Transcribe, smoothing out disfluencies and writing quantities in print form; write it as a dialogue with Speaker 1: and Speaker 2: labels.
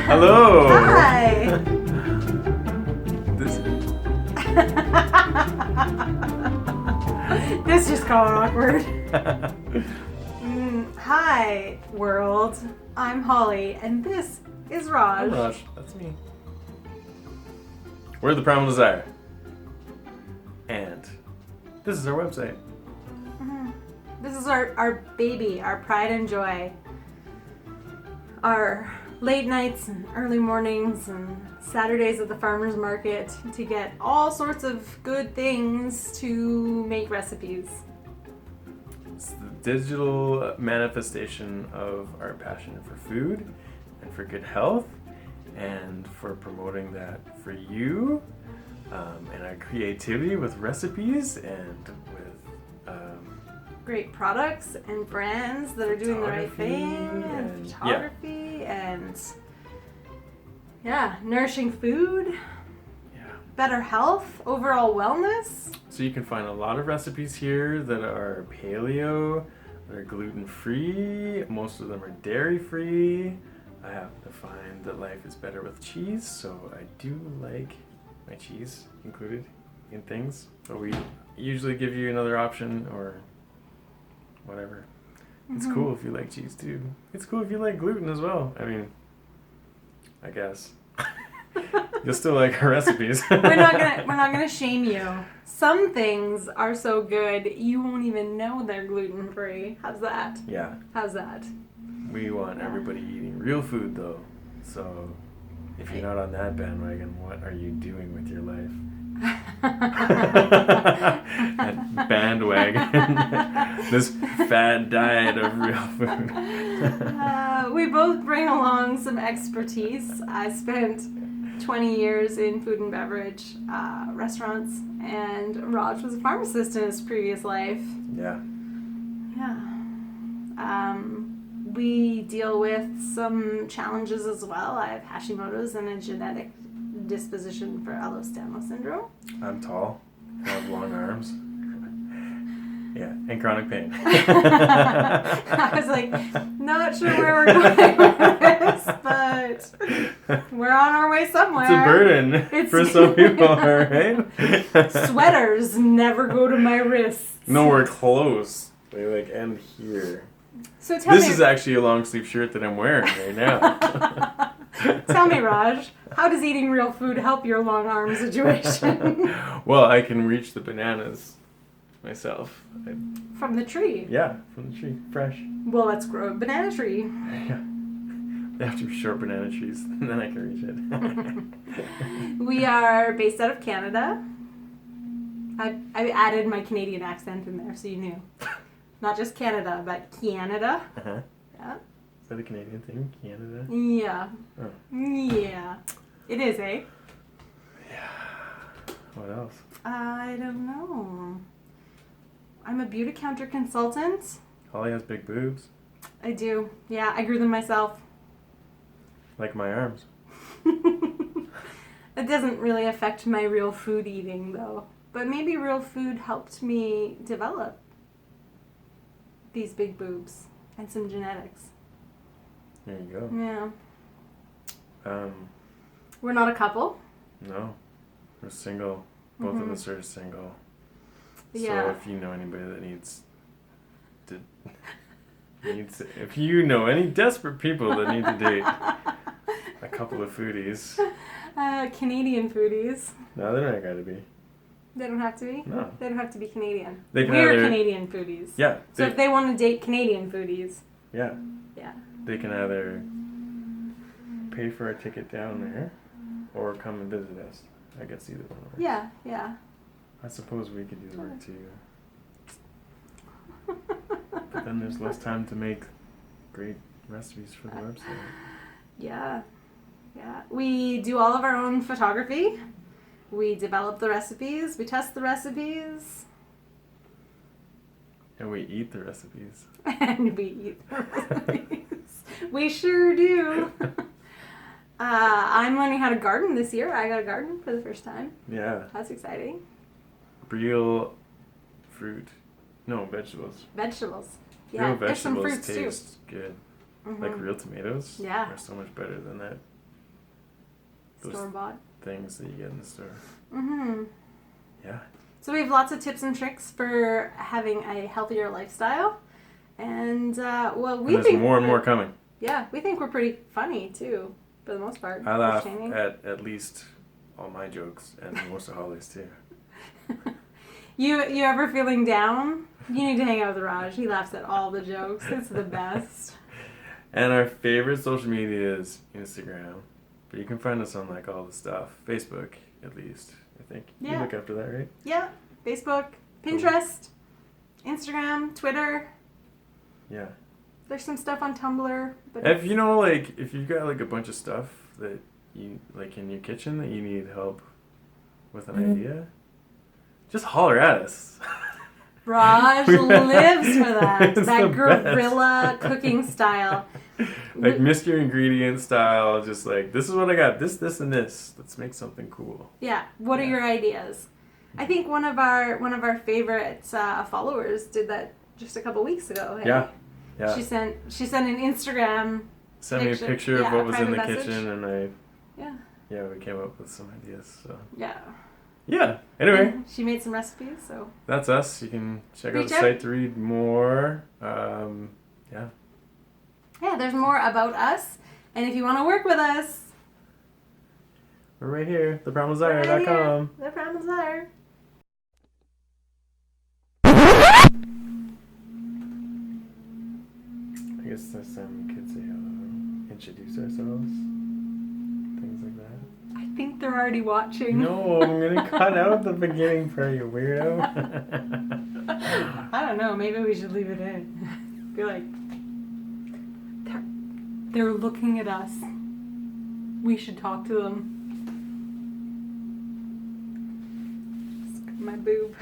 Speaker 1: Hello.
Speaker 2: Hi. This just got awkward. Hi, world. I'm Holly, and this is Raj.
Speaker 1: I'm Raj. That's me. We're the Primal Desire. And this is our website.
Speaker 2: This is our baby, our pride and joy. Our late nights and early mornings and Saturdays at the farmer's market to get all sorts of good things to make recipes.
Speaker 1: It's the digital manifestation of our passion for food and for good health and for promoting that for you and our creativity with recipes and with
Speaker 2: Great products and brands that are doing the right thing, and photography, and nourishing food, better health, overall wellness.
Speaker 1: So you can find a lot of recipes here that are paleo, that are gluten-free, most of them are dairy-free. I happen to find that life is better with cheese, so I do like my cheese included in things. But we usually give you another option or whatever. It's cool if you like cheese too. It's cool if you like gluten as well. I mean, I guess. You'll still like our recipes.
Speaker 2: We're not gonna shame you. Some things are so good you won't even know they're gluten free. How's that?
Speaker 1: Yeah.
Speaker 2: How's that?
Speaker 1: We want everybody eating real food though. So if you're not on that bandwagon, what are you doing with your life? That bandwagon. This fad diet of real food.
Speaker 2: We both bring along some expertise. I spent 20 years in food and beverage restaurants, and Raj was a pharmacist in his previous life.
Speaker 1: Yeah.
Speaker 2: We deal with some challenges as well. I have Hashimoto's and a genetic disposition for Ehlers-Danlos syndrome.
Speaker 1: I'm tall. I have long arms. Yeah, and chronic pain.
Speaker 2: I was like, not sure where we're going with this, but we're on our way somewhere.
Speaker 1: It's a burden for some people, right?
Speaker 2: Sweaters never go to my wrists.
Speaker 1: Nowhere close. They like end here.
Speaker 2: So tell me.
Speaker 1: This is actually a long sleeve shirt that I'm wearing right now.
Speaker 2: Tell me, Raj, how does eating real food help your long arm situation?
Speaker 1: Well, I can reach the bananas myself.
Speaker 2: From the tree?
Speaker 1: Yeah, from the tree. Fresh.
Speaker 2: Well, let's grow a banana tree.
Speaker 1: Yeah. They have to be short banana trees, and then I can reach it.
Speaker 2: We are based out of Canada. I added my Canadian accent in there so you knew. Not just Canada, but Canada.
Speaker 1: Uh-huh.
Speaker 2: Yeah.
Speaker 1: Is that a Canadian thing? Canada?
Speaker 2: Yeah.
Speaker 1: Oh.
Speaker 2: Yeah. It is, eh?
Speaker 1: Yeah. What else?
Speaker 2: I don't know. I'm a beauty counter consultant.
Speaker 1: Holly has big boobs.
Speaker 2: I do. Yeah, I grew them myself.
Speaker 1: Like my arms.
Speaker 2: It doesn't really affect my real food eating, though. But maybe real food helped me develop these big boobs and some genetics.
Speaker 1: There you go.
Speaker 2: Yeah. We're not a couple.
Speaker 1: No. We're single. Both of us are single.
Speaker 2: Yeah.
Speaker 1: So if you know anybody that if you know any desperate people that need to date a couple of foodies.
Speaker 2: Canadian foodies.
Speaker 1: No, they're not gotta be.
Speaker 2: They don't have to be?
Speaker 1: No.
Speaker 2: They don't have to be Canadian.
Speaker 1: They can
Speaker 2: We're
Speaker 1: either,
Speaker 2: Canadian foodies.
Speaker 1: Yeah.
Speaker 2: So if they want to date Canadian foodies.
Speaker 1: Yeah.
Speaker 2: Yeah.
Speaker 1: They can either pay for a ticket down there or come and visit us. I guess either one works.
Speaker 2: Yeah, yeah.
Speaker 1: I suppose we could do the work too. But then there's less time to make great recipes for the website.
Speaker 2: Yeah. Yeah. We do all of our own photography. We develop the recipes. We test the recipes.
Speaker 1: And we eat the recipes.
Speaker 2: And we eat the recipes. We sure do. I'm learning how to garden this year. I got a garden for the first time.
Speaker 1: Yeah.
Speaker 2: That's exciting.
Speaker 1: Real fruit. No, vegetables.
Speaker 2: Vegetables. Yeah,
Speaker 1: real
Speaker 2: there's some
Speaker 1: vegetables
Speaker 2: fruits too.
Speaker 1: taste good.
Speaker 2: Mhm.
Speaker 1: Like real tomatoes
Speaker 2: Yeah.
Speaker 1: are so much better than that. Those
Speaker 2: Store bought.
Speaker 1: things that you get in the store.
Speaker 2: Mm-hmm.
Speaker 1: Yeah.
Speaker 2: So we have lots of tips and tricks for having a healthier lifestyle, and well, we
Speaker 1: And there's
Speaker 2: think
Speaker 1: more and more coming.
Speaker 2: Yeah, we think we're pretty funny too, for the most part.
Speaker 1: I laugh
Speaker 2: Entertaining.
Speaker 1: at least all my jokes and most of Holly's too.
Speaker 2: You ever feeling down? You need to hang out with Raj. He laughs at all the jokes. It's the best.
Speaker 1: And our favorite social media is Instagram. But you can find us on like all the stuff. Facebook, at least, I think. You
Speaker 2: Yeah.
Speaker 1: look after that, right?
Speaker 2: Yeah, Facebook, Pinterest, Instagram, Twitter.
Speaker 1: Yeah.
Speaker 2: There's some stuff on Tumblr. But
Speaker 1: If you know, like, if you've got like a bunch of stuff that you like in your kitchen that you need help with an idea, just holler at us.
Speaker 2: Raj lives for that.
Speaker 1: It's
Speaker 2: That
Speaker 1: the
Speaker 2: guerrilla
Speaker 1: best.
Speaker 2: cooking style.
Speaker 1: Like Mr. Ingredient style, just like, this is what I got, this, and this. Let's make something cool.
Speaker 2: Yeah. What are
Speaker 1: Yeah.
Speaker 2: your ideas? I think one of our favorite followers did that just a couple weeks ago. Hey?
Speaker 1: Yeah. Yeah.
Speaker 2: She sent an Instagram.
Speaker 1: Sent me a picture
Speaker 2: yeah,
Speaker 1: of what was in the
Speaker 2: private message.
Speaker 1: kitchen, and
Speaker 2: Yeah.
Speaker 1: we came up with some ideas. So
Speaker 2: Yeah.
Speaker 1: yeah. Anyway,
Speaker 2: And she made some recipes, so
Speaker 1: that's us. You can check out
Speaker 2: Reach
Speaker 1: the
Speaker 2: out.
Speaker 1: site to read more. Yeah.
Speaker 2: yeah, there's more about us. And if you want to work with us,
Speaker 1: We're right here.
Speaker 2: we're
Speaker 1: ThePrimalDesire.com.
Speaker 2: The Primal Desire.
Speaker 1: I guess next time we could say hello, introduce ourselves, things like that.
Speaker 2: I think they're already watching.
Speaker 1: No, I'm gonna cut out the beginning part, you weirdo.
Speaker 2: I don't know. Maybe we should leave it in. Be like, they're looking at us. We should talk to them. My boob.